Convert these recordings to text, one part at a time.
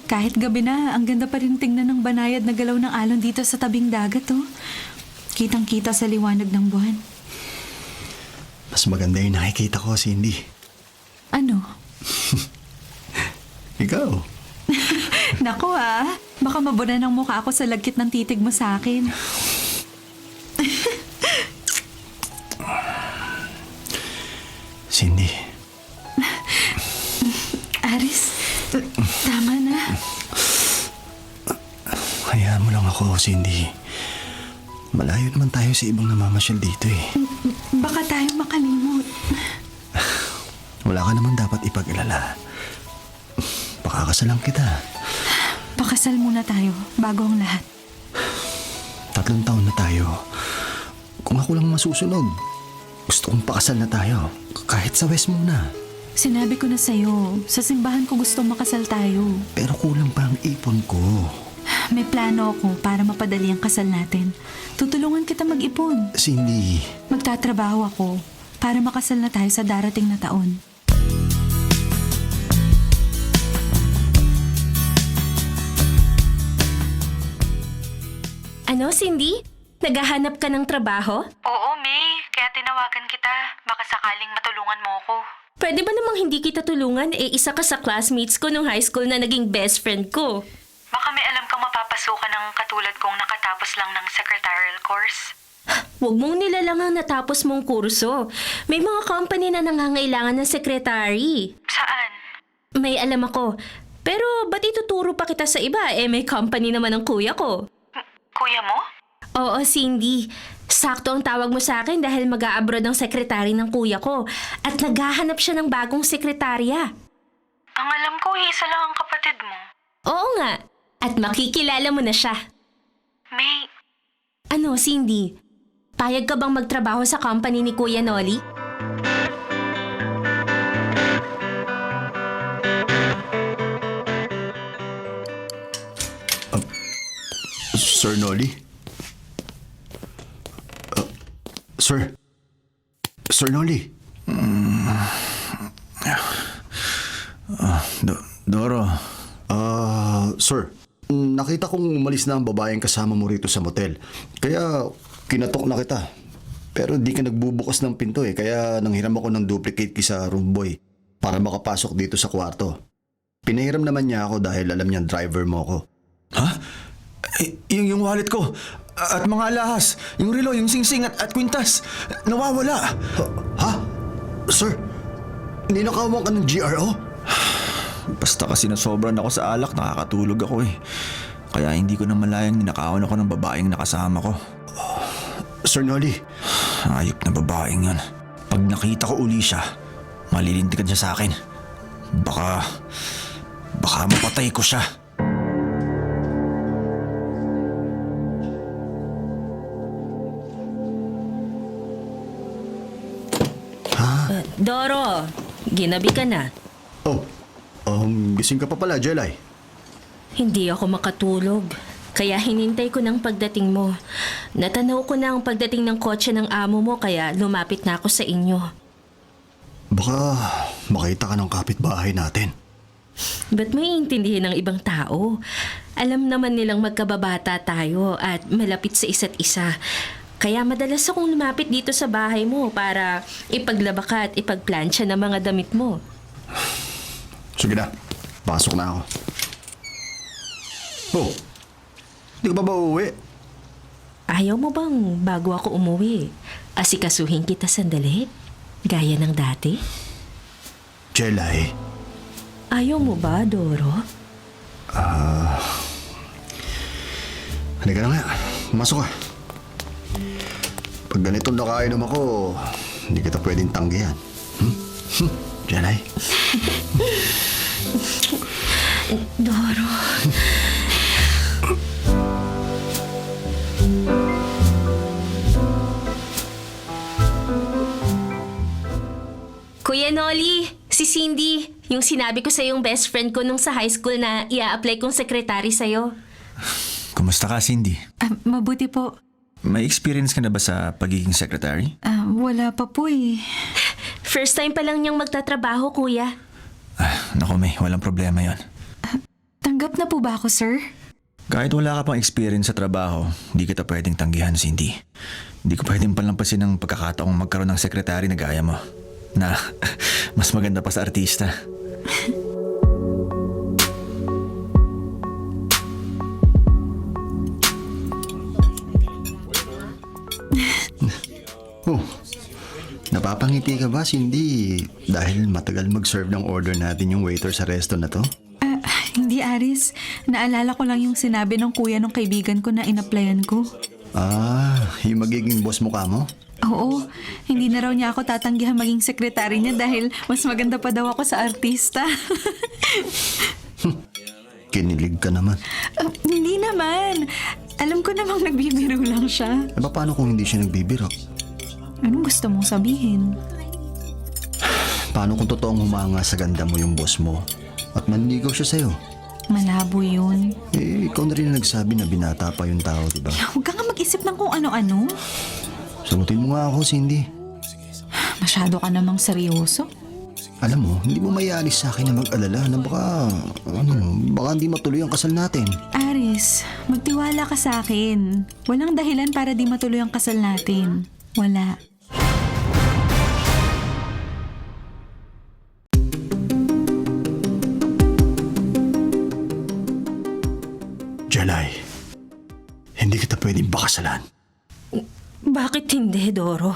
Kahit gabi na, ang ganda pa rin tingnan ng banayad na galaw ng alon dito sa tabing dagat, oh. Kitang-kita sa liwanag ng buwan. Mas maganda yung nakikita ko, Cindy. Ano? Ikaw. Naku baka mabuna ng mukha ako sa lagkit ng titig mo sa akin. Cindy. Aris, tama na. Hayaan mo lang ako, Cindy. Malayo naman tayo sa ibang namamasyal dito eh. Baka tayo makalimot. Wala ka naman dapat ipag-alala. Pakakasalan kita. Pakasal muna tayo bago ang lahat. 3 taon na tayo. Kung ako lang masusunod, gusto kong pakasal na tayo. Kahit sa West muna. Sinabi ko na sa'yo, sa simbahan ko gusto makasal tayo. Pero kulang pa ang ipon ko. May plano ako para mapadali ang kasal natin. Tutulungan kita mag-ipon. Cindy. Magtatrabaho ako para makasal na tayo sa darating na taon. Ano, Cindy? Naghahanap ka ng trabaho? Oo, May. Kaya tinawagan kita. Baka sakaling matulungan mo ako. Pwede ba namang hindi kita tulungan? Isa ka sa classmates ko nung high school na naging best friend ko. Baka may alam kang mapapasukan ng katulad kong nakatapos lang ng secretarial course. Huwag mong nilalangang natapos mong kurso. May mga company na nangangailangan ng secretary. Saan? May alam ako. Pero ba't ituturo pa kita sa iba? May company naman ng kuya ko. Kuya mo? Oo, Cindy. Sakto ang tawag mo sa akin dahil mag-a-abroad ang sekretary ng kuya ko. At naghahanap siya ng bagong sekretarya. Ang alam ko, isa lang ang kapatid mo. Oo nga. At makikilala mo na siya. May, Ano, Cindy? Payag ka bang magtrabaho sa company ni Kuya Noli? Sir Noli? Sir? Sir Noli? Doro, Sir, nakita kong umalis na ang babaeng kasama mo rito sa motel. Kaya kinatok na kita. Pero di ka nagbubukas ng pinto eh. Kaya nanghiram ako ng duplicate key sa room boy para makapasok dito sa kwarto. Pinahiram naman niya ako dahil alam niya driver mo ako. ha? Yung wallet ko at mga alahas, yung relo, yung singsing at kwintas, nawawala. Ha? Sir, ninakawan ka ng GRO? Basta kasi nasobran ako sa alak, nakakatulog ako eh. Kaya hindi ko na malayang ninakawan ako ng babaeng nakasama ko. Sir Noli, Ayop na babaeng yan. Pag nakita ko uli siya, malilintikan siya sa akin. Baka mapatay ko siya. Doro, ginabi ka na. oh, gising ka pa pala, Jelay. Hindi ako makatulog. Kaya hinintay ko ng pagdating mo. Natanaw ko na ang pagdating ng kotse ng amo mo kaya lumapit na ako sa inyo. Baka makita ka ng kapitbahay natin. Ba't mo iintindihin ng ibang tao? Alam naman nilang magkababata tayo at malapit sa isa't isa. Kaya madalas akong lumapit dito sa bahay mo para ipaglaba ka at ipagplansya ng mga damit mo. Sige na, pasok na ako. Oh, di ka ba uuwi? Ayaw mo bang bago ako umuwi, asikasuhin kita sandali? Gaya ng dati? Jelay, Ayaw mo ba, Doro? halika na nga, masok ka. Pag ganitong nakainom ako, hindi kita pwedeng tanggihan. Jelay? Doro. Kuya Noli, si Cindy, yung sinabi ko sa yung best friend ko nung sa high school na ia-apply kong secretary sa'yo. Kumusta ka, Cindy? Mabuti po. May experience ka na ba sa pagiging secretary? Wala pa po eh. First time pa lang niyang magtatrabaho, kuya. Naku, may walang problema yon. Tanggap na po ba ako, sir? Kahit wala ka pang experience sa trabaho, hindi kita pwedeng tanggihan, Cindy. Hindi ko pwedeng palampasin ang pagkakataong magkaroon ng sekretary na gaya mo. Na mas maganda pa sa artista. Oh, napapangiti ka ba, Cindy? Dahil matagal mag-serve ng order natin yung waiter sa resto na to? Hindi, Aris. Naalala ko lang yung sinabi ng kuya ng kaibigan ko na inaplayan ko. Yung magiging boss mo ka mo? Oo, hindi na raw niya ako tatanggihan maging sekretary niya dahil mas maganda pa daw ako sa artista. Kinilig ka naman. Hindi naman. Alam ko namang nagbibiro lang siya. Eh, paano kung hindi siya nagbibiro? Anong gusto mong sabihin? Paano kung totoong humanga sa ganda mo yung boss mo at manligaw siya sa'yo? Malabo yun. Eh, ikaw na rin nagsabi na binata pa yung tao, di ba? Huwag ka nga mag-isip ng kung ano-ano. Sagutin mo nga ako, Cindy. Masyado ka namang seryoso. Alam mo, hindi mo mayalis sa akin na mag-alala na baka hindi matuloy ang kasal natin. Aris, magtiwala ka sa akin. Walang dahilan para di matuloy ang kasal natin. Wala. Jalay, hindi kita pwedeng bakasalan. Bakit hindi, Doro?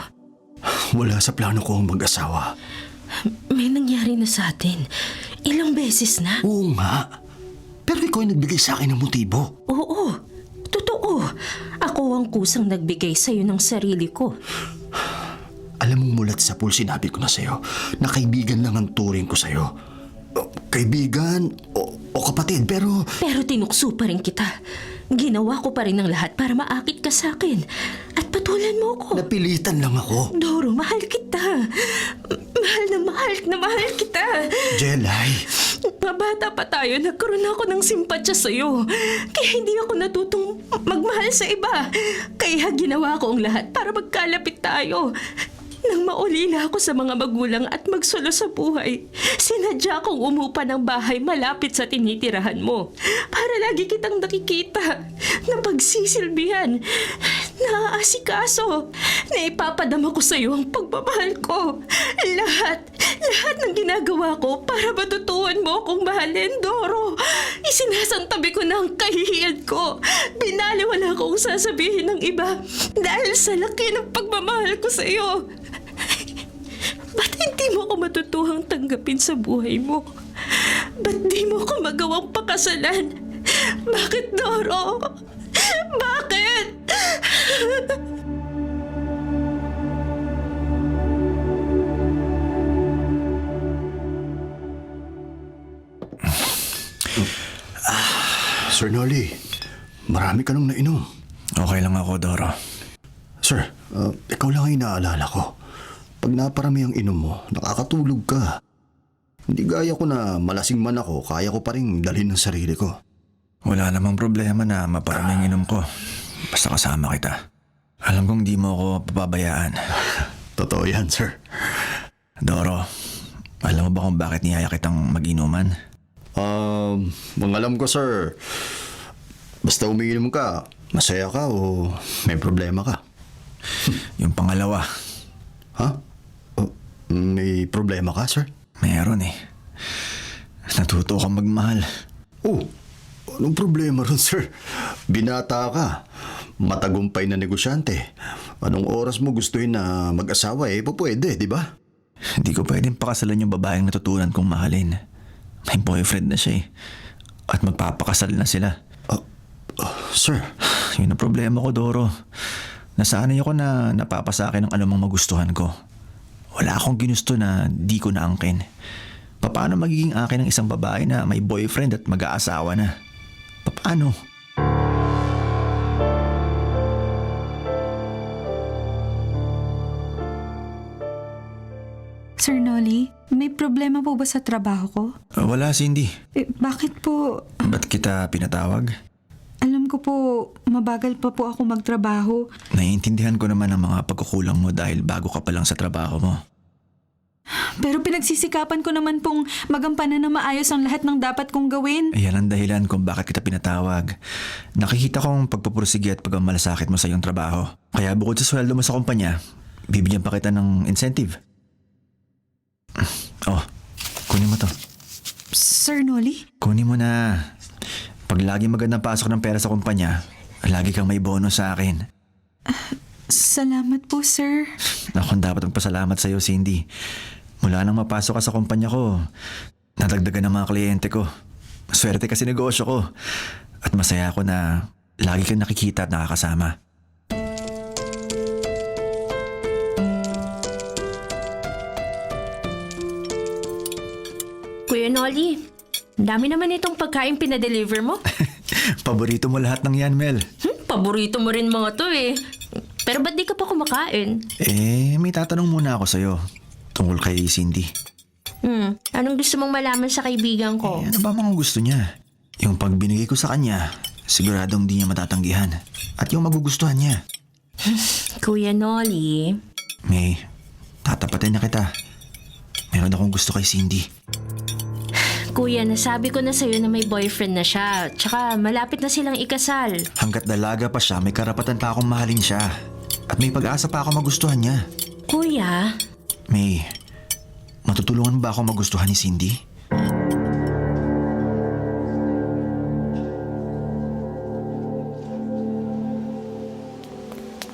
Wala sa plano ko ang mag-asawa. May nangyari na sa atin. Ilang beses na. Oo nga. Pero ikaw ay nagbigay sa akin ng motibo. Oo, totoo. Ako ang kusang nagbigay sa'yo ng sarili ko. Alam mo, mulat sa pool sinabi ko na sa'yo na kaibigan lang ang turing ko sa'yo. Kaibigan o kapatid, pero... Pero tinukso pa rin kita. Ginawa ko pa rin ang lahat para maakit ka sa akin. At patulan mo ko. Napilitan lang ako. Doro, mahal kita. Mahal na mahal kita. Jelay, Mabata pa tayo, nagkaroon ako ng simpatsya sa'yo. Kaya hindi ako natutong magmahal sa iba. Kaya ginawa ko ang lahat para magkalapit tayo. Nang maulila ako sa mga magulang at magsolo sa buhay, sinadya kong umupa ng bahay malapit sa tinitirahan mo. Para lagi kitang nakikita, na pagsisilbihan, naaasikaso, na ipapadama ko sa iyo ang pagmamahal ko. Lahat ng ginagawa ko para matutuhan mo akong mahalin, Doro. Isinasantabi ko na ang kahihiyan ko. Binaliwala ko kung sasabihin ng iba dahil sa laki ng pagmamahal ko sa iyo. Ba't hindi mo ako matutuhang tanggapin sa buhay mo? Ba't di mo ako magawang pakasalan? Bakit, Doro? Bakit? Sir Nolly, marami ka nang nainom. Okay lang ako, Doro. Sir, ikaw lang ay naalala ko. Pag naparami ang inom mo, nakakatulog ka. Hindi gaya ko na malasing man ako, kaya ko pa rin dalhin ng sarili ko. Wala namang problema na maparami ang inom ko. Basta kasama kita. Alam kong di mo ako papabayaan. Totoo yan, sir. Doro, alam mo ba kung bakit niyaya kitang mag-inuman? Ang alam ko, sir, basta umiinom ka, masaya ka o may problema ka. Yung pangalawa, Ha? May problema ka, sir? meron eh. Natuto kang magmahal. Oh, anong problema ron, sir? Binata ka. Matagumpay na negosyante. Anong oras mo gustuhin na mag-asawa pwede, di ba? Hindi ko pwedeng pakasalan yung babaeng natutunan kong mahalin. May boyfriend na siya eh. At magpapakasal na sila. Sir, Yun ang problema ko, Doro. Nasanay ako na napapasakin ng anumang magustuhan ko. Wala akong ginusto na di ko naangkin. Paano magiging akin ang isang babae na may boyfriend at mag-aasawa na? Paano? Sir Nolly, may problema po ba sa trabaho ko? Wala, Cindy. Bakit po? Ba't kita pinatawag? Alam ko po, mabagal pa po ako magtrabaho. Naiintindihan ko naman ang mga pagkukulang mo dahil bago ka pa lang sa trabaho mo. Pero pinagsisikapan ko naman pong magampanan na maayos ang lahat ng dapat kong gawin. Ayan ang dahilan kung bakit kita pinatawag. Nakikita kong pagpupursige at pagmamalasakit mo sa iyong trabaho. Kaya bukod sa sweldo mo sa kumpanya, bibigyan pa kita ng incentive. Oh, kunin mo to. Sir Noli? Kunin mo na. Pag lagi magandang pasok ng pera sa kumpanya, lagi kang may bonus sa akin. Salamat po, sir. Ako dapat magpasalamat sa iyo, Cindy. Mula nang mapasok ka sa kumpanya ko, nadagdagan ng mga kliyente ko. Swerte kasi negosyo ko. At masaya ako na lagi kang nakikita at nakakasama. Kuya Noli, dami naman itong pagkain pinadeliver mo. Paborito mo lahat ng yan, Mel. Paborito mo rin mga to eh. Pero ba't di ka pa kumakain? May tatanong muna ako sa'yo tungkol kay Cindy. Anong gusto mong malaman sa kaibigan ko? Ano ba mga gusto niya? Yung pag binigay ko sa kanya, siguradong di niya matatanggihan. At yung magugustuhan niya. Kuya Noli, May, tatapatin na kita. Meron akong gusto kay Cindy. Kuya, nasabi ko na sa'yo na may boyfriend na siya. Tsaka malapit na silang ikasal. Hanggat dalaga pa siya, may karapatan pa akong mahalin siya. At may pag-asa pa ako magustuhan niya. Kuya, May, matutulungan ba ako magustuhan ni Cindy?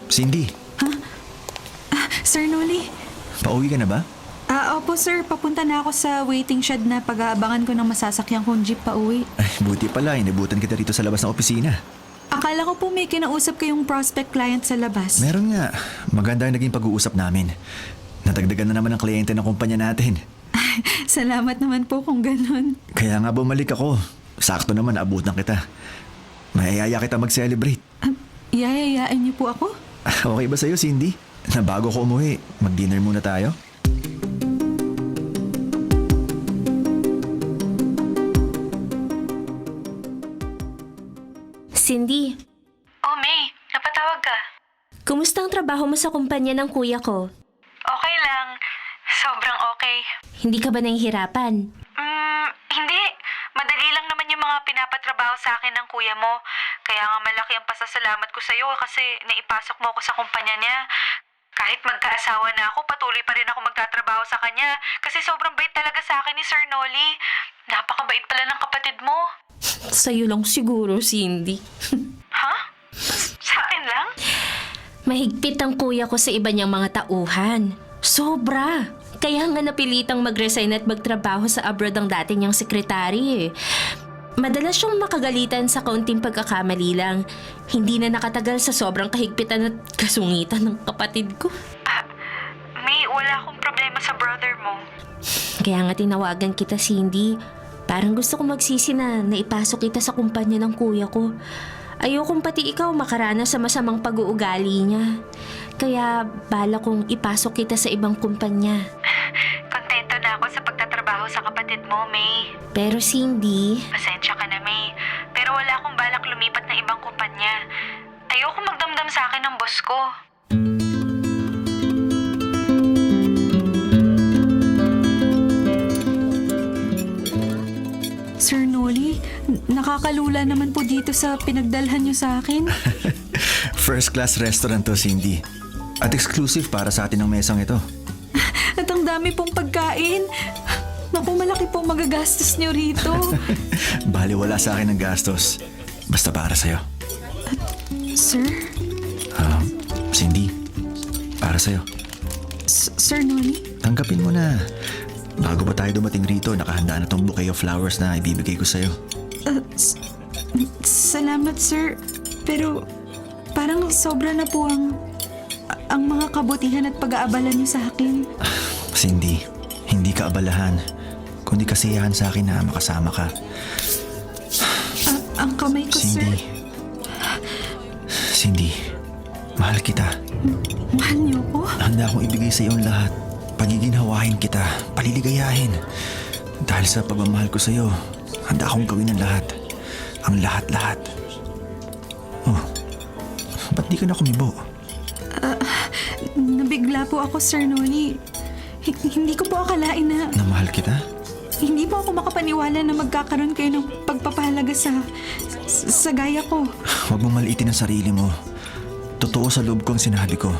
Cindy, Sir Noli? pauwi ka na ba? Opo, sir. Papunta na ako sa waiting shed na pag-aabangan ko ng masasakyan kong jeep pa uwi. Ay, buti pala, inibutan kita rito sa labas ng opisina. Akala ko po may kinausap kayong prospect client sa labas. Meron nga. Maganda yung naging pag-uusap namin. Nadagdagan na naman ang kliyente ng kumpanya natin. Salamat naman po kung ganun. Kaya nga bumalik ako. Sakto naman, naabutan kita. Mayayaya kita mag-celebrate. Yayayain niyo po ako? Okay ba sa'yo, Cindy? Na bago ko umuwi, mag-dinner muna tayo? Cindy, Oh, May. Napatawag ka. kumusta ang trabaho mo sa kumpanya ng kuya ko? Okay lang. Sobrang okay. Hindi ka ba nahihirapan? Hindi. Madali lang naman yung mga pinapatrabaho sa akin ng kuya mo. Kaya nga malaki ang pasasalamat ko sa'yo kasi naipasok mo ako sa kumpanya niya. Kahit magkaasawa na ako, patuloy pa rin ako magtatrabaho sa kanya. Kasi sobrang bait talaga sa akin ni Sir Noli. Napakabait pala ng kapatid mo. Sa'yo lang siguro, Cindy. Ha? Sa akin lang? Mahigpit ang kuya ko sa iba niyang mga tauhan. Sobra! Kaya nga napilitang mag-resign at magtrabaho sa abroad ang dati niyang sekretary eh. Madalas siyang makagalitan sa kaunting pagkakamali lang. Hindi na nakatagal sa sobrang kahigpitan at kasungitan ng kapatid ko. May, wala akong problema sa brother mo. Kaya nga tinawagan kita, Cindy. Parang gusto ko magsisi na naipasok kita sa kumpanya ng kuya ko. Ayokong pati ikaw makaranas sa masamang pag-uugali niya. Kaya bala kong ipasok kita sa ibang kumpanya. Kontento na ako sa pagtatrabaho sa kapatid mo, May. Pero Cindy, Pasensya ka na, May. Pero wala akong balak lumipat ng ibang kumpanya. Ayoko magdamdam sa akin ng boss ko. Sir Noli, nakakalula naman po dito sa pinagdalhan niyo sa akin. First class restaurant to, Cindy. At exclusive para sa atin ang mesang ito. At ang dami pong pagkain. Naku, malaki pong magagastos niyo rito. Bali wala sa akin ang gastos. Basta para sa'yo. Sir? Cindy, para sa'yo. Sir Noli? Tanggapin mo na. Bago pa tayo dumating rito, nakahanda na tong bouquet of flowers na ibibigay ko sa'yo. Salamat, sir. Pero parang sobra na po ang mga kabutihan at pag-aabala niyo sa akin. Cindy, hindi ka abalahan, kundi kasiyahan sa akin na makasama ka. Ang kamay ko, sir. Cindy, mahal kita. Mahal niyo ko? Handa akong ibigay sa iyo ang lahat. Pagiginhawahin kita, paliligayahin. Dahil sa pagmamahal ko sa iyo, handa akong gawin ang lahat. Ang lahat-lahat. Oh, ba't di ka na kumibo? Nabigla po ako, Sir Noli. Hindi ko po akalain na Na mahal kita? hindi po ako makapaniwala na magkakaroon kayo ng pagpapahalaga sa gaya ko. Huwag mong maliitin ang sarili mo. Totoo sa loob ko ang sinabi ko.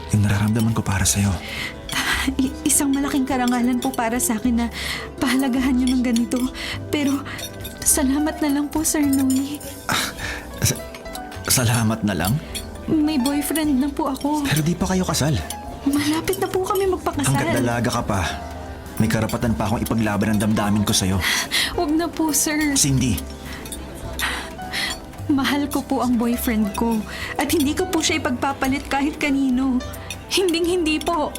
Yung nararamdaman ko para sa'yo. Isang malaking karangalan po para sa akin na pahalagahan niyo ng ganito. Pero salamat na lang po, Sir Noli. Salamat na lang? May boyfriend na po ako. Pero di pa kayo kasal. Malapit na po kami magpakasal. Hanggat dalaga ka pa, may karapatan pa akong ipaglaban ang damdamin ko sa'yo. Huwag na po, sir. Cindy, Mahal ko po ang boyfriend ko. At hindi ko po siya ipagpapalit kahit kanino. Hinding-hindi po.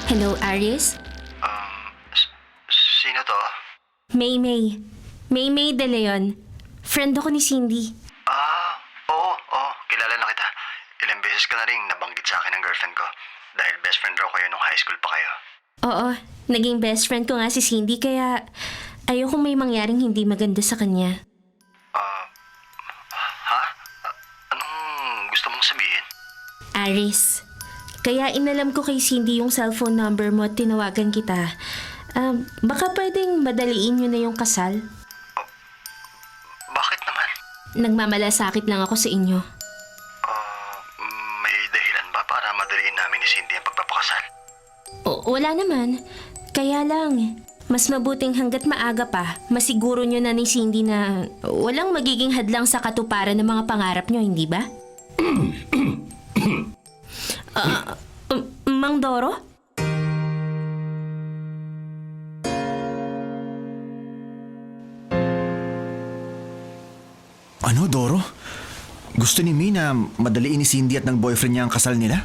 Hello, Aris? Sino to? May. May De Leon. Friend ako ni Cindy. Oo. Kilala na kita. Ilang beses ka na rin nabanggit sa akin ng girlfriend ko. Dahil best friend raw kayo nung high school pa kayo. Oo, naging best friend ko nga si Cindy kaya ayokong may mangyaring hindi maganda sa kanya. Anong gusto mong sabihin? Aris, kaya inalam ko kay Cindy yung cellphone number mo at tinawagan kita. Baka pwedeng madaliin nyo na yung kasal. Bakit naman? Nagmamalasakit lang ako sa inyo. May dahilan ba para madaliin namin ni Cindy ang pagpapakasal? Wala naman. Kaya lang, mas mabuting hanggat maaga pa, masiguro nyo na ni Cindy na walang magiging hadlang sa katuparan ng mga pangarap nyo, hindi ba? Mang Doro? ano Doro? Gusto ni May na madaliin ni Cindy at ng boyfriend niya ang kasal nila?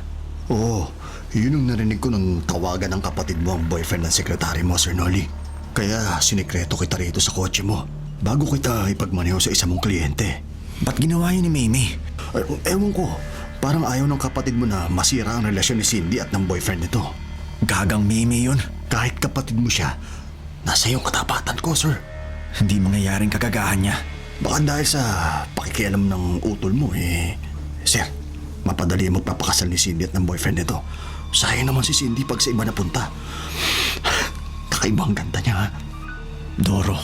Oo, yun ang narinig ko nung tawagan ng kapatid mo ang boyfriend ng sekretary mo, Sir Noli. Kaya sinikreto kita rito sa kotse mo bago kita ipagmaneho sa isa mong kliyente. Ba't ginawa yun ni Maymay? Ewan ko, parang ayaw ng kapatid mo na masira ang relasyon ni Cindy at ng boyfriend nito. Gagang Maymay yun. Kahit kapatid mo siya, nasa iyong katapatan ko, sir. Hindi mangyayaring kagagahan niya. Baka dahil sa pakikialam ng utol mo, sir, mapadali mo papakasal ni Cindy at ng boyfriend nito. Sayang naman si Cindy pag sa iba napunta. Kakaibang ganda niya, ha? Doro,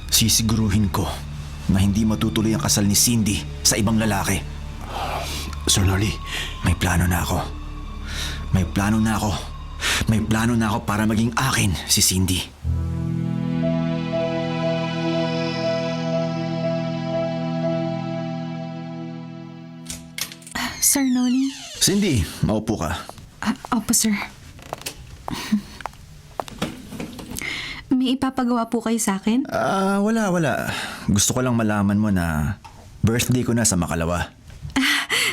sisiguruhin ko na hindi matutuloy ang kasal ni Cindy sa ibang lalaki. Sir Noli, May plano na ako. May plano na ako para maging akin si Cindy. Sir Noli? Cindy, maupo ka. Opo, sir. May ipapagawa po kayo sa akin? Wala. Gusto ko lang malaman mo na birthday ko na sa Makalawa.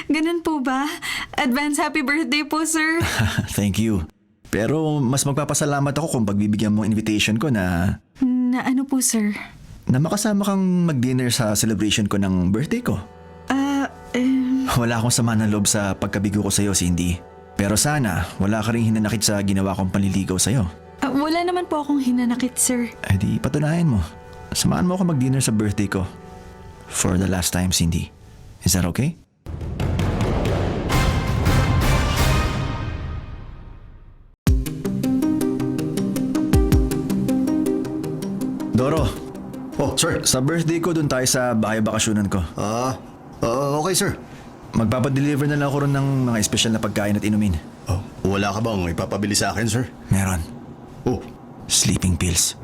Ganun po ba? Advance happy birthday po, sir. Thank you. Pero mas magpapasalamat ako kung pagbibigyan mo ang invitation ko na Na ano po, sir? makasama kang mag-dinner sa celebration ko ng birthday ko. Wala akong sama ng loob sa pagkabigo ko sa'yo, Cindy. Pero sana wala ka rin hinanakit sa ginawa kong panliligaw sa'yo. Wala naman po akong hinanakit, sir. Eh di patunayan mo. Samahan mo ako mag-dinner sa birthday ko. For the last time, Cindy. Is that okay? Doro, sir. sa birthday ko dun tayo sa bahay bakasyonan ko. Okay, sir. Magpapadeliver na lang ako ron ng mga espesyal na pagkain at inumin. Wala ka bang ipapabili sa akin, sir? Meron. Oh, Sleeping pills.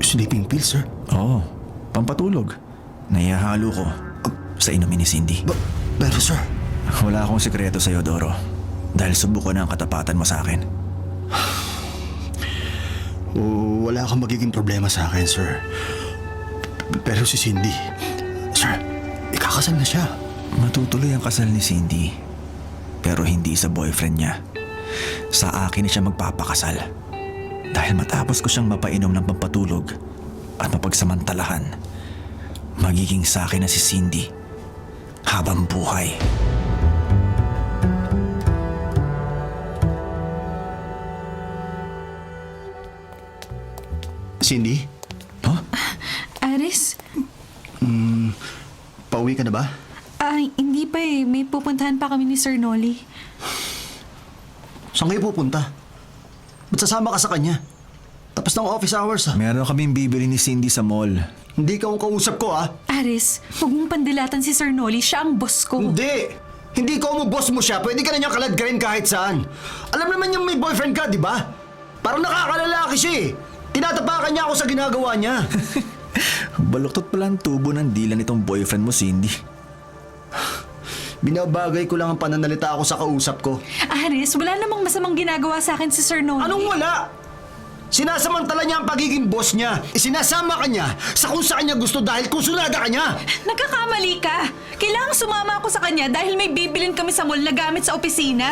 sleeping pills, sir? Oo, pampatulog. Naihahalo ko sa inumin ni Cindy. Pero, sir, Wala akong sikreto sa'yo, Doro. Dahil subukan na ang katapatan mo sa akin. wala kang magiging problema sa akin, sir. Pero si Cindy, sir, ikakasal na siya. Matutuloy ang kasal ni Cindy. Pero hindi sa boyfriend niya. Sa akin na siya magpapakasal. Dahil matapos ko siyang mapainom ng pampatulog at mapagsamantalahan, magiging sa akin na si Cindy habang buhay. Cindy? Aris? Pauwi ka na ba? Hindi pa eh. May pupuntahan pa kami ni Sir Nolly. Saan kayo pupunta? Ba't sasama ka sa kanya? Tapos ng office hours ha? Meron kaming bibili ni Cindy sa mall. Hindi ka ang kausap ko ha? Aris, huwag mong pandilatan si Sir Nolly. Siya ang boss ko. Hindi! Hindi ko mo boss mo siya. Pwede ka na niyang kaladkarin kahit saan. Alam naman niyang may boyfriend ka, di ba? Parang nakakalalaki siya eh. Tinatapakan niya ako sa ginagawa niya. Baluktot pala ang tubo ng dila nitong boyfriend mo, Cindy. Binabagay ko lang ang pananalita ako sa kausap ko. Aris, wala namang masamang ginagawa sa akin si Sir Nolly. Anong wala? Sinasamantala niya ang pagiging boss niya. Isinasama ka niya sa kung saan niya gusto dahil kusunada ka niya. Nagkakamali ka. Kailangang sumama ako sa kanya dahil may bibilin kami sa mall na gamit sa opisina.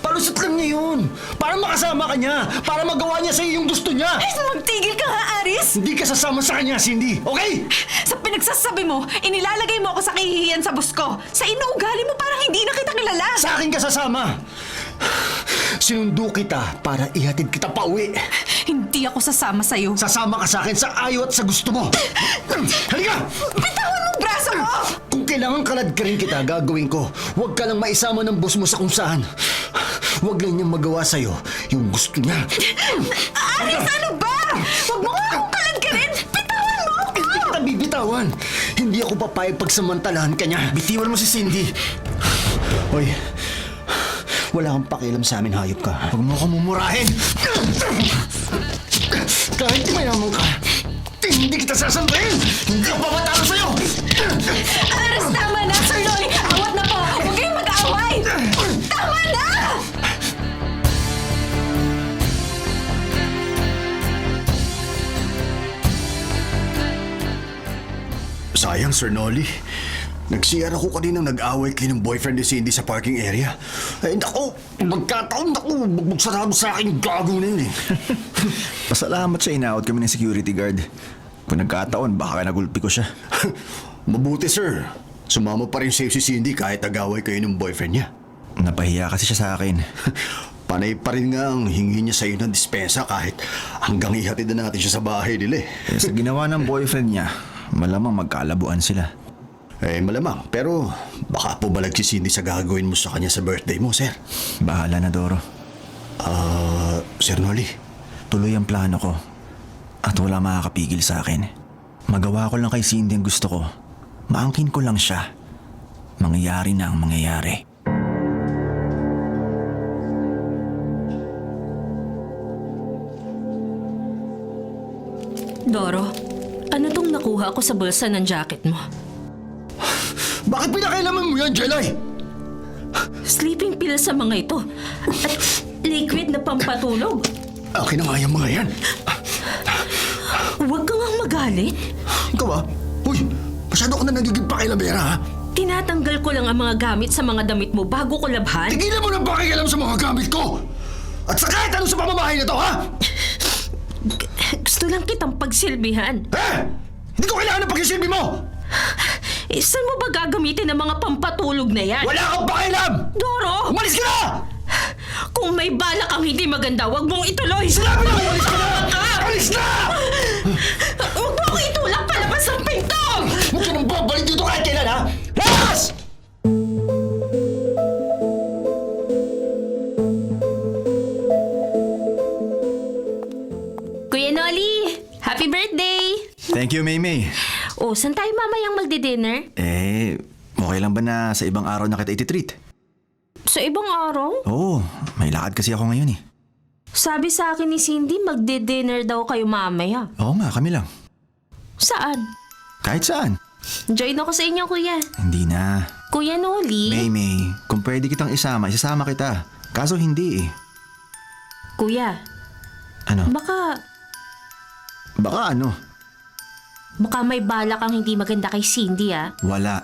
Palusot lang niya yun. Para makasama ka niya. Para magawa niya sa iyo yung gusto niya. Magtigil ka nga, Aris! Hindi ka sasama sa kanya, Cindy. Okay? Sa pinagsasabi mo, inilalagay mo ako sa kahihiyan sa boss ko. Sa inuugali mo parang hindi na kita kilala. Sa akin ka sasama. Sinundo kita para ihatid kita pauwi. Hindi ako sasama sa'yo. Sasama ka sa akin sa ayaw at sa gusto mo. Halika! Bitawan mo ang braso mo! Kung kailangan kalad ka rin kita, gagawin ko. Huwag ka lang maisama ng boss mo sa kung saan. Huwag lang niyang magawa sa'yo yung gusto niya. Aris, ano ba? Huwag mo nga akong kalad ka rin! Bitawan mo ako! Hindi kita bibitawan. Hindi ako papayag pagsamantalahan ka niya. Bitiwan mo si Cindy. Hoy, wala kang pakialam sa amin, hayop ka. Huwag mo akong mumurahin. Kahit mayaman ka, hindi kita sasandayin. Hindi ako pamatalo sa'yo. Aris, tama na, Sir Nolly! Awat na po! Huwag kayong mag-away! Tama na! Sayang, Sir Nolly. Nag-CR ako kaninang nag-away kayo ng boyfriend ni Cindy sa parking area. Ay, naku! Magkataon, naku! Magsarado sa akin yung gago na yun eh. Pasalamat siya, in-out kami ng security guard. Kung nagkataon, baka nagulpi ko siya. Mabuti, sir. Sumama pa rin sa'yo si Cindy kahit nag-away kayo ng boyfriend niya. Napahiya kasi siya sa akin. Panay pa rin nga ang hingi niya sa'yo ng dispensa kahit hanggang ihatid na natin siya sa bahay nila eh. Kaya sa ginawa ng boyfriend niya, malamang magkalabuan sila. Eh, malamang. Pero baka pumalag si Cindy sa gagawin mo sa kanya sa birthday mo, sir. Bahala na, Doro. Sir Nolly. Tuloy ang plano ko. At wala makakapigil sa akin. Magawa ko lang kay Cindy ang gusto ko. Maangkin ko lang siya. Mangyayari na ang mangyayari. Doro, ano tong nakuha ko sa bulsa ng jacket mo? Bakit pinakailaman mo yan, Jelay? Sleeping pills sa mga ito. At liquid na pampatulog. Akin na nga yung mga yan. Huwag kang ang magalit. Ikaw ba? Uy, masyado ka na nagiging pakilamera ha? Tinatanggal ko lang ang mga gamit sa mga damit mo bago ko labhan. Tigilan mo ng pakialam sa mga gamit ko! At sa kahit ano sa pamamahay na to, ha? Gusto lang kitang pagsilbihan. Hindi ko kailangan ng pagsisilbi mo! Saan mo ba gagamitin ang mga pampatulog na yan? Wala kang pakialam! Doro! Umalis ka na! Kung may balak ang hindi maganda, huwag mong ituloy! Sinabi na umalis ka na! Alis na! Huwag mo akong itulak palabas ng pinto! Huwag ka nang babalik dito kahit kailan, ha? Labas! Kuya Nolly, happy birthday! Thank you, Maymay. O, saan tayo mamayang magdi-dinner? Okay lang ba na sa ibang araw na kita ititreat? Sa ibang araw? Oo, may lakad kasi ako ngayon eh. Sabi sa akin ni Cindy, magdi-dinner daw kayo mamaya. Oo nga, kami lang. Saan? Kahit saan. Join ako sa inyo, kuya. Hindi na. Kuya Nolly? Maymay, kung pwede kitang isama kita. Kaso hindi eh. Kuya, Ano? baka ano? may balak kang hindi maganda kay Cindy, ah. Wala.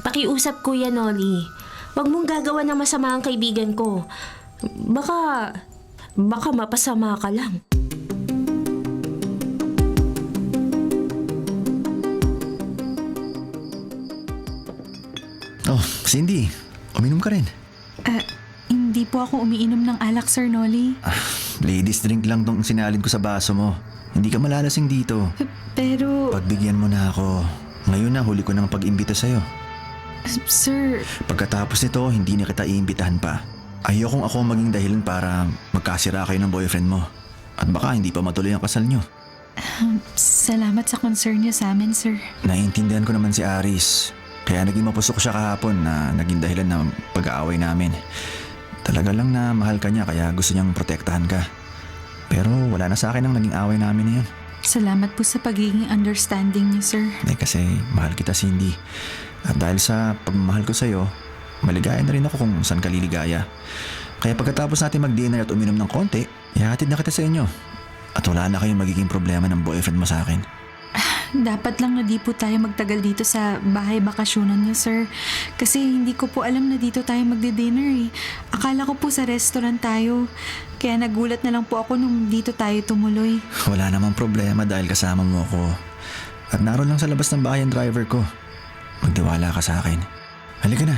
Pakiusap, Kuya Nolly. Huwag mong gagawa ng masama ang kaibigan ko. Baka mapasama ka lang. Oh, Cindy, uminom ka rin. Hindi po ako umiinom ng alak, Sir Nolly. Ladies drink lang tong sinalin ko sa baso mo. Hindi ka malalasing dito. Pero... Pagbigyan mo na ako. Ngayon na huli ko ng pag-imbita sa'yo. Sir, Pagkatapos nito, hindi na kita iimbitahan pa. Ayokong ako maging dahilan para magkasira kayo ng boyfriend mo. At baka hindi pa matuloy ang kasal nyo. salamat sa concern niyo sa amin, sir. Naiintindihan ko naman si Aris. Kaya naging mapusok siya kahapon na naging dahilan ng pag-aaway namin. Talaga lang na mahal ka niya kaya gusto niyang protektahan ka. Pero wala na sa akin ang naging away namin na yun. Salamat po sa pagiging understanding niyo, sir. Kasi mahal kita, Cindy. At dahil sa pagmamahal ko sa'yo, maligaya na rin ako kung saan ka liligaya. Kaya pagkatapos natin mag-dinner at uminom ng konti, ihatid na kita sa inyo. At wala na kayong magiging problema ng boyfriend mo sa akin. Dapat lang na di po tayo magtagal dito sa bahay bakasyonan niyo, sir. Kasi hindi ko po alam na dito tayo magdi-dinner eh. Akala ko po sa restaurant tayo. Kaya nagulat na lang po ako nung dito tayo tumuloy. Wala namang problema dahil kasama mo ako. At naroon lang sa labas ng bahay ang driver ko. Magtiwala ka sa akin. Halika na,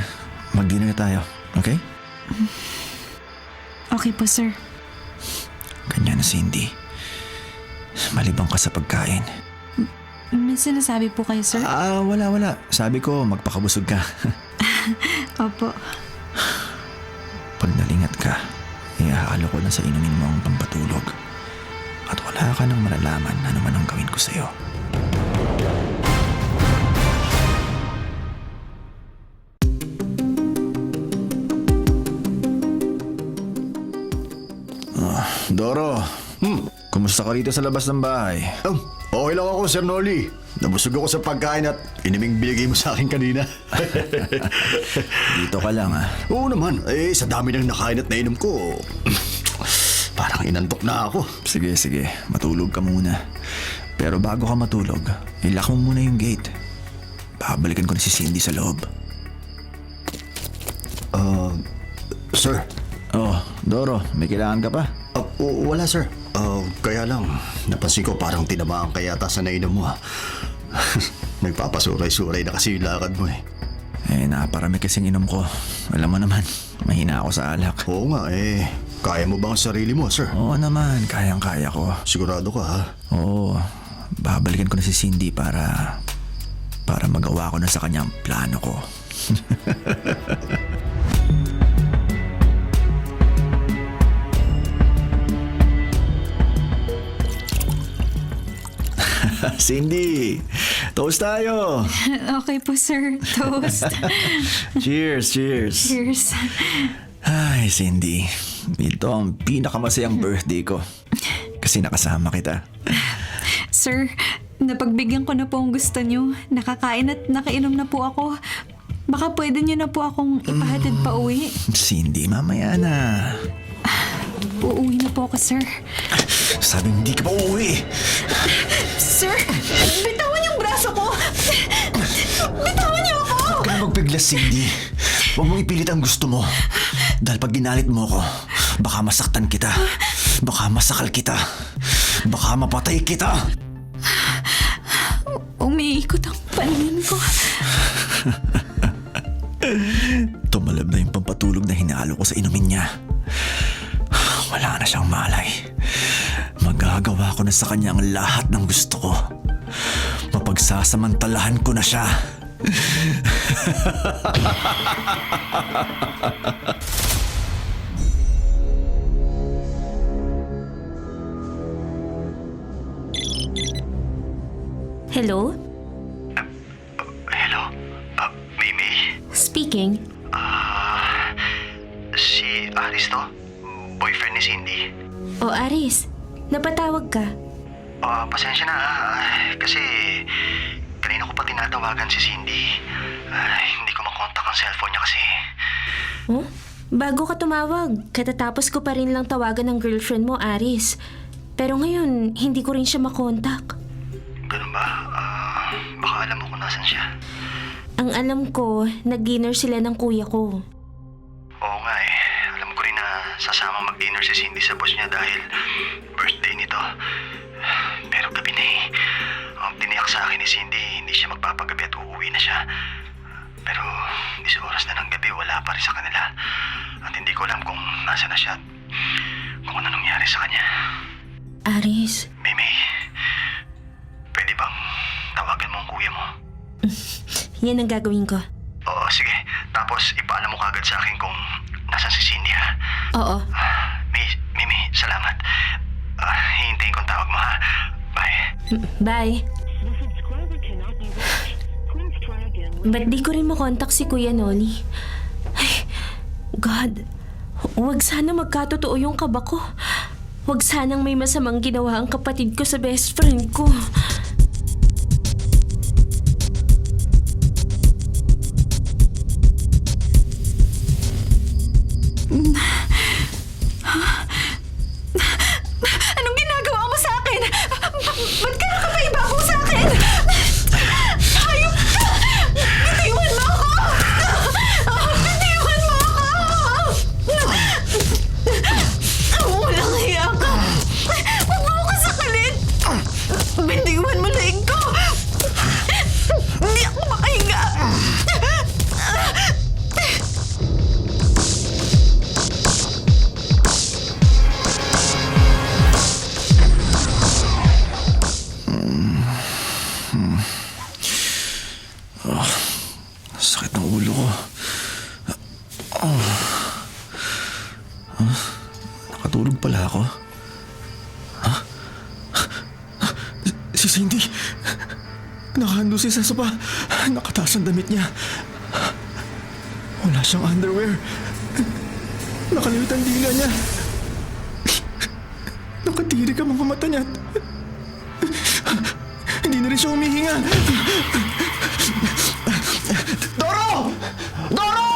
mag-dinner na tayo, okay? Okay po, sir. Ganyan na, Cindy. Malibang ka sa pagkain. May sinasabi po kayo, sir? Wala. Sabi ko, magpakabusog ka. Opo. Pag nalingat ka, ihahalo ko na sa inumin mo ang pampatulog. At wala ka nang malalaman ano man ang gawin ko sa'yo. Doro, kumusta ka rito sa labas ng bahay? Okay lang ako, Sir Noli. Nabusog ako sa pagkain at inaming binigay mo sa akin kanina. Dito ka lang Oo naman, sa dami ng nakain at nainom ko, parang inantok na ako. Sige, matulog ka muna. Pero bago ka matulog, ilak mo muna yung gate. Babalikan ko na si Cindy sa loob. Sir, Oh, Doro, may kailangan ka pa? wala sir. Kaya lang, napansin ko parang tinamaan ka yata sa nainom mo Nagpapasuray-suray na kasi yung lakad mo Naparami kasing inom ko. Alam mo naman, mahina ako sa alak. Oo nga kaya mo ba ang sarili mo, sir? Oo naman, kayang-kaya ko. Sigurado ka ha? Oo, babalikan ko na si Cindy para magawa ko na sa kanyang plano ko. Cindy, toast tayo. Okay po, sir. Toast. Cheers. Cheers. Ay, Cindy, ito ang pinakamasayang birthday ko. Kasi nakasama kita. Sir, napagbigyan ko na po ang gusto niyo. Nakakain at nakainom na po ako. Baka pwede niyo na po akong ipahatid pa uwi. Cindy, mamaya na. Uuwi na po ako, sir. Sabi hindi ka pa uuwi. Sir, bitawan yung braso ko! Bitawan niyo ako! Huwag ka na magpiglas, Cindy. Huwag mong ipilit ang gusto mo. Dahil pag ginalit mo ko, baka masaktan kita. Baka masakal kita. Baka mapatay kita. Umiikot ang paningin ko. Tumalab na yung pampatulog na hinalo ko sa inumin niya. Wala na siyang malay. Magagawa ko na sa kanya ang lahat ng gusto ko. Mapagsasamantalahan ko na siya. Hello? Hello? Mimi? Speaking. Si Aris to? Boyfriend ni Cindy? O Aris, napatawag ka. Pasensya na kasi kanina ko pa tinatawagan si Cindy. Hindi ko makontak ang cellphone niya kasi. Oh? Bago ka tumawag, katatapos ko pa rin lang tawagan ng girlfriend mo, Aris. Pero ngayon, hindi ko rin siya makontak. Ganun ba? Baka alam mo kung nasan siya. Ang alam ko, nag-dinner sila ng kuya ko. Oo nga alam ko rin na sasama mag-dinner si Cindy sa boss niya dahil birthday nito. Pero gabi na Ang tiniyak sa akin ni Cindy, hindi siya magpapagabi at uuwi na siya. Pero 10 oras na ng gabi, wala pa rin sa kanila. At hindi ko alam kung nasa na siya at kung ano nangyari sa kanya. Aris, Mimi, pwede bang tawagan mo ang kuya mo? Yan ang gagawin ko. Oo, sige. Tapos ipaalam mo kagad sa akin kung nasan si Cindy, ha? Oo. Mimi, salamat. Hihintayin kong tawag mo, ha? Bye. Bye. Ba't di ko rin makontak si Kuya Noli? Ay, God. Huwag sana magkatotoo yung kaba ko. Huwag sanang may masamang ginawa ang kapatid ko sa best friend ko. Anong ginagawa mo sa akin? Ba't ka nakapaibabaw sa akin? Hayop ka! Bitiwan mo ako! Bitiwan mo ako! Walang hiya ka! Huwag mo ako kasakalin! Bitiwan mo laing ko! Hindi ako makahinga! Sakit ng ulo ko. Nakatulog pala ako. Si Cindy. Nakahando si sa sopa. Nakataas ang damit niya. Wala siyang underwear. Nakaliwit ang dila niya. Nakatirik ang mga mata niya. Hindi na rin siya humihinga. Doro! Doro!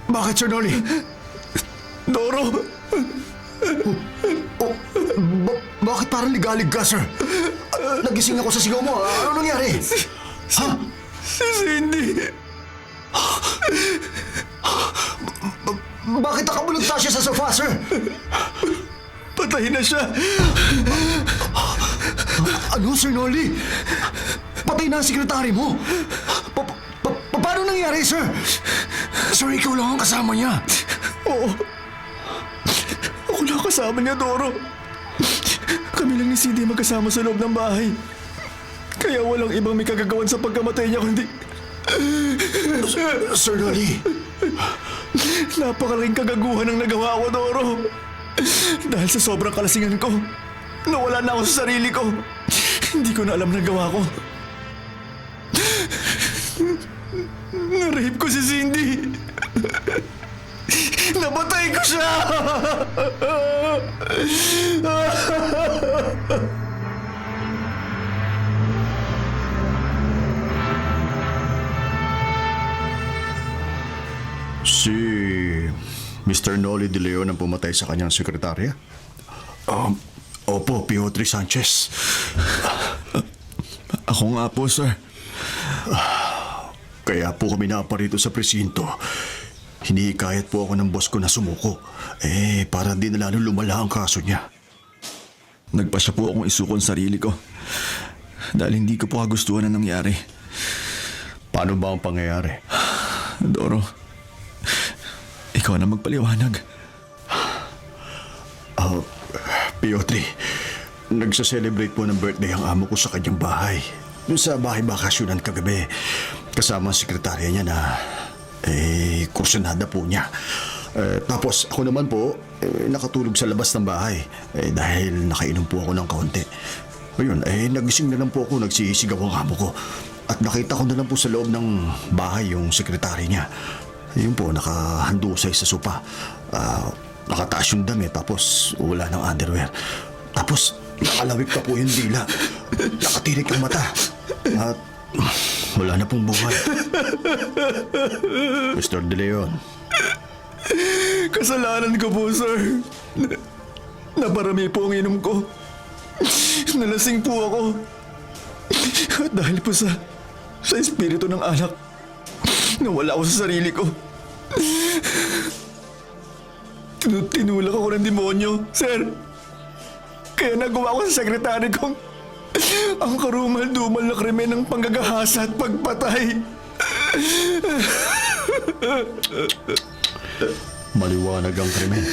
Bakit, Sir Noli? Doro! Bakit parang ligalig ka, sir? Nagising ako sa sigaw mo. Ano nangyari? Ha? Si Cindy! Bakit nakabulagta siya sa sofa, sir? Patay na siya! Ano, Sir Noli? Patay na ang sekretary mo? Paano nangyari, sir? Sir, ikaw lang ang kasama niya. Oo. Ako lang kasama niya, Doro. Kami lang ni Cindy magkasama sa loob ng bahay. Kaya walang ibang may kagagawan sa pagkamatay niya kundi... Sir Noli. Napakalaking kagaguhan ang nagawa ko, Doro. Dahil sa sobrang kalasingan ko, nawala na ako sa sarili ko. Hindi ko na alam na gawa ko. Na-rape ko si Cindy. Napatay ko siya! Si Mr. Noli De Leon ang pumatay sa kanyang sekretarya? Opo, Piotr Sanchez. Ako nga po, sir. Kaya po kami naaparito sa presinto. Hinihikayat po ako ng boss ko na sumuko. Para di na lalo lumala ang kaso niya. Nagpasya po akong isuko ang sarili ko. Dahil hindi ko po kagustuhan ang nangyari. Paano ba ang pangyayari? Doro, ikaw na magpaliwanag. Piotr, nagsa-celebrate po ng birthday ang amo ko sa kanyang bahay. Doon sa bahay bakasyonan kagabi. Kasama ang sekretarya niya na, kursunada po niya. Tapos ako naman po, nakatulog sa labas ng bahay. Dahil nakainom po ako ng kaunti. Ayun, nagising na lang po ako, nagsisigaw ang amo ko. At nakita ko na lang po sa loob ng bahay yung sekretary niya. Yun po, nakahandusay sa sopa. Nakataas yung damit, tapos wala ng underwear. Tapos nakalawik pa po yung dila. Nakatirik yung mata. At wala na pong buhay. Mr. De Leon. Kasalanan ko po, sir. Naparami po ang inom ko. Nalasing po ako. At dahil po sa espiritu ng alak, nawala ako sa sarili ko. Tinulak ako ng demonyo, sir. Kaya nagawa ko sa sekretary kong ang karumal-dumal na krimen ng panggagahasa at pagpatay. Maliwanag ang krimen.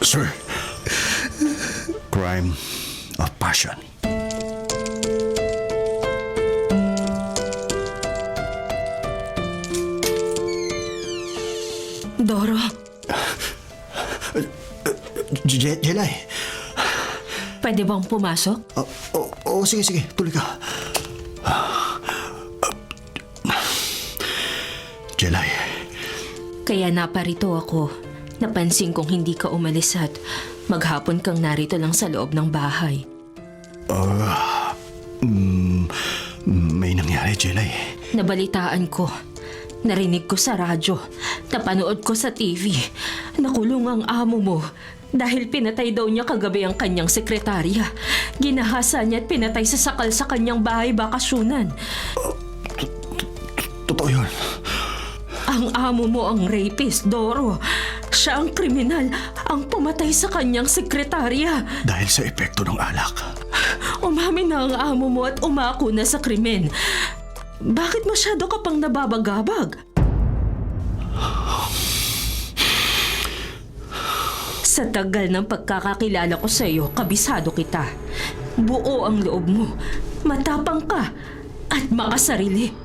Sir, crime of passion. Jelay. Pwede bang pumasok? Sige, tuloy ka. Jelay, Kaya naparito ako. Napansin kong hindi ka umalis at maghapon kang narito lang sa loob ng bahay. may nangyari, Jelay. Nabalitaan ko. Narinig ko sa radyo. Napanood ko sa TV. Nakulong ang amo mo dahil pinatay daw niya kagabi ang kanyang sekretarya. Ginahasa niya at pinatay sa sakal sa kanyang bahay bakasyunan. Totoo yun. Ang amo mo ang rapist, Doro. Siya ang kriminal, ang pumatay sa kanyang sekretarya. Dahil sa epekto ng alak. Umamin na ang amo mo at umako na sa krimen. Bakit masyado ka pang nababagabag? Sa tagal ng pagkakakilala ko sa iyo, kabisado kita. Buo ang loob mo, matapang ka, at makasarili.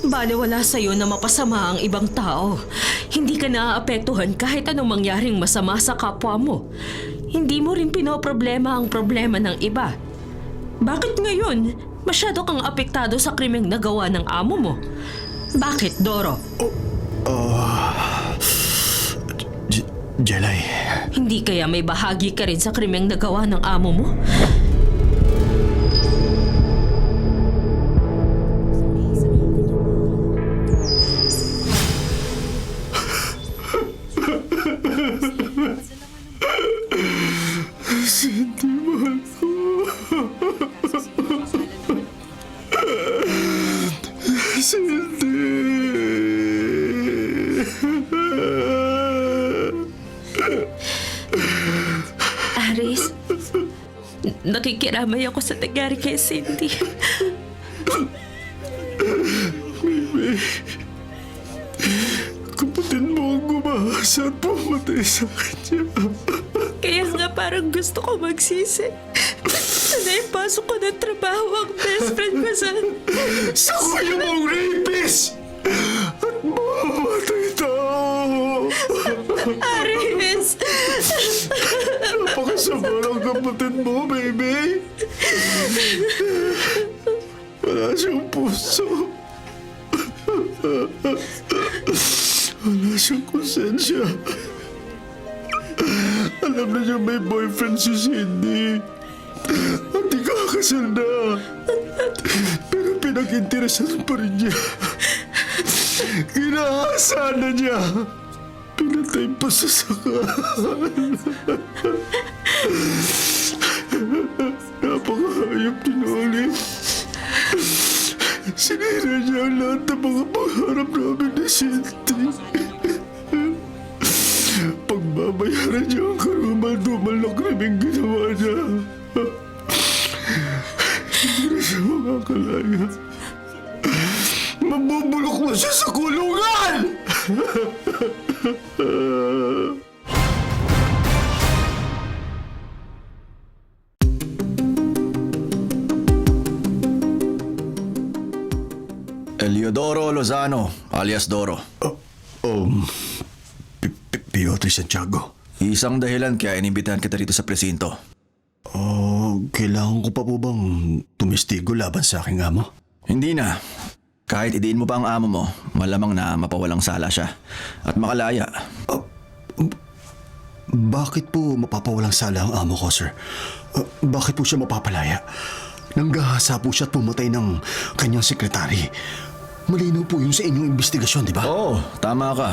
Baliwala sa iyo na mapasama ang ibang tao. Hindi ka naaapektuhan kahit anong mangyaring masama sa kapwa mo. Hindi mo rin pinoproblema ang problema ng iba. Bakit ngayon masyado kang apektado sa krimeng nagawa ng amo mo? Bakit, Doro? Jelay, Hindi kaya may bahagi ka rin sa krimeng nagawa ng amo mo? Aris, nakikiramay ako sa nangyari kay Cindy. kapatid mo ang gumahasa at pumatay sa kanya. Kaya nga parang gusto ko magsisi. Na naipasok ko ng trabaho ang best friend ko Sa kuya mong rapist! At mamamatay tao! Aris! Napakasama ng kapatid mo, baby! Wala siyang puso. Wala siyang konsensya. Alam na niya may boyfriend si Cindy. At ikakasal na. Pero pinag-interesan pa rin niya. Ginahasa na niya. Pinatay pa sa sakal. Napakahayop ni Noli. Sinira niya ang lahat ng mga pangarap namin ni Cindy. Pagbabayaran niya ang karumal-dumal na krimeng ginawa niya. Hindi na siya makakalaya. Mabubulok na siya sa kulungan! Eliodoro Lozano, alias Doro. Piotr Santiago. Isang dahilan kaya inimbitahan kita rito sa presinto. Kailangan ko pa po bang tumistigo laban sa aking amo? Hindi na. Kahit idiin mo pa ang amo mo, malamang na mapawalang sala siya at makalaya. Bakit po mapapawalang sala ang amo ko, sir? Bakit po siya mapapalaya? Nanggahasa po siya at pumatay ng kanyang sekretary. Malinaw po yun sa inyong investigasyon, di ba? Oo, tama ka.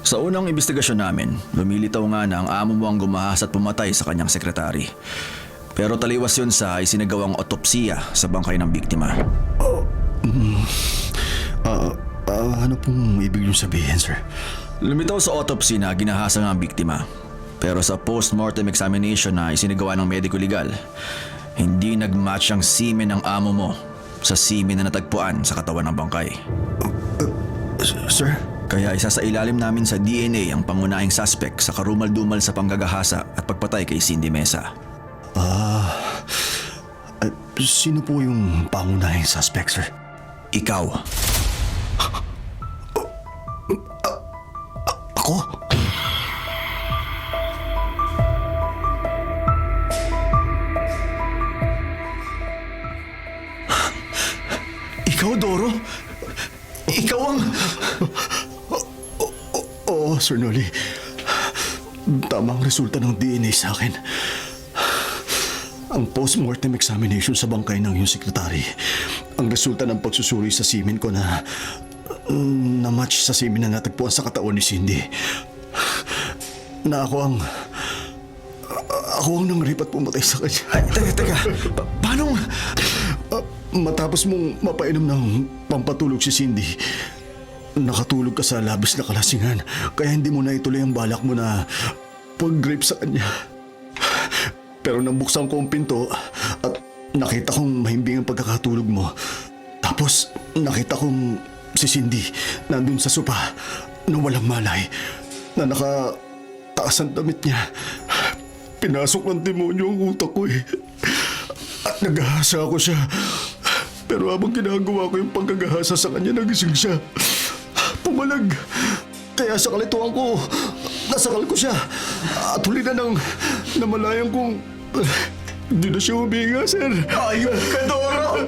Sa unang investigasyon namin, lumilitaw nga na ang amo mo ang gumahas at pumatay sa kanyang sekretary. Pero taliwas yun sa isinagawang otopsiya sa bangkay ng biktima. Ano pong ibig niyong sabihin, sir? Lumitaw sa autopsy na ginahasa ng biktima. Pero sa post-mortem examination na isinagawa ng medico legal, hindi nag-match ang semen ng amo mo sa semen na natagpuan sa katawan ng bangkay. Sir? Kaya isa sa ilalim namin sa DNA ang pangunahing suspect sa karumal-dumal sa panggagahasa at pagpatay kay Cindy Mesa. Sino po yung pangunahing suspect, sir? Ikaw. Ako? Ikaw, Doro? Ikaw ang... Oo, Sir Noli. Tama ang resulta ng DNA sa akin. Ang post-mortem examination sa bangkay ng iyong sekretary. Ang resulta ng pagsusuri sa semen ko na match sa semen na natagpuan sa katawan ni Cindy. Na ako ang nangrip at pumatay sa kanya. Ay, teka. Paano? Matapos mong mapainom ng pampatulog si Cindy, nakatulog ka sa labis na kalasingan. Kaya hindi mo na ituloy ang balak mo na pag-rape sa kanya. Pero nang buksan ko ang pinto at nakita kong mahimbing ang pagkakatulog mo. Tapos nakita kong si Cindy nandun sa sopa na walang malay, na nakataas ang damit niya. Pinasok ng demonyo ang utak ko eh. At naghahasa ako siya. Pero habang ginagawa ko yung pagkagahasa sa kanya, nagising siya. Pumalag. Kaya sa kalituan ko, nasakal ko siya. At huli na nang namalayan kong hindi na siya huminga, sir. Ayop ka, Doro!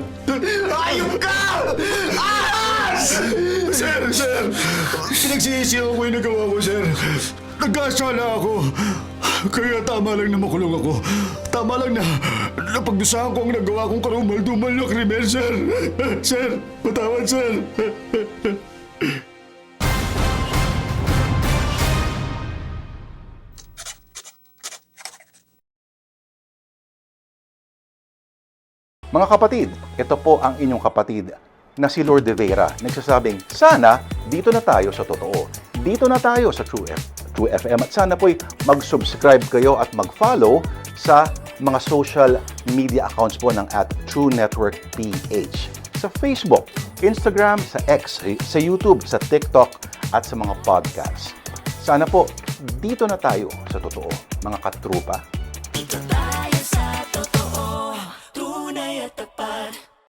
Ayop ka! Ahas! Sir! Pinagsisisihan ko yung nagawa ko, sir. Nagkasala ako. Kaya tama lang na makulong ako. Tama lang na napagdusahan ko ang nagawa kong karumal-dumal na krimen, sir. Sir, patawad, sir. Mga kapatid, ito po ang inyong kapatid na si Lord De Vera, nagsasabing, sana dito na tayo sa totoo. Dito na tayo sa True FM. At sana po'y mag-subscribe kayo at mag-follow sa mga social media accounts po ng @TrueNetworkPH. Sa Facebook, Instagram, sa X, sa YouTube, sa TikTok, at sa mga podcasts. Sana po, dito na tayo sa totoo, mga katrupa. Dito tayo sa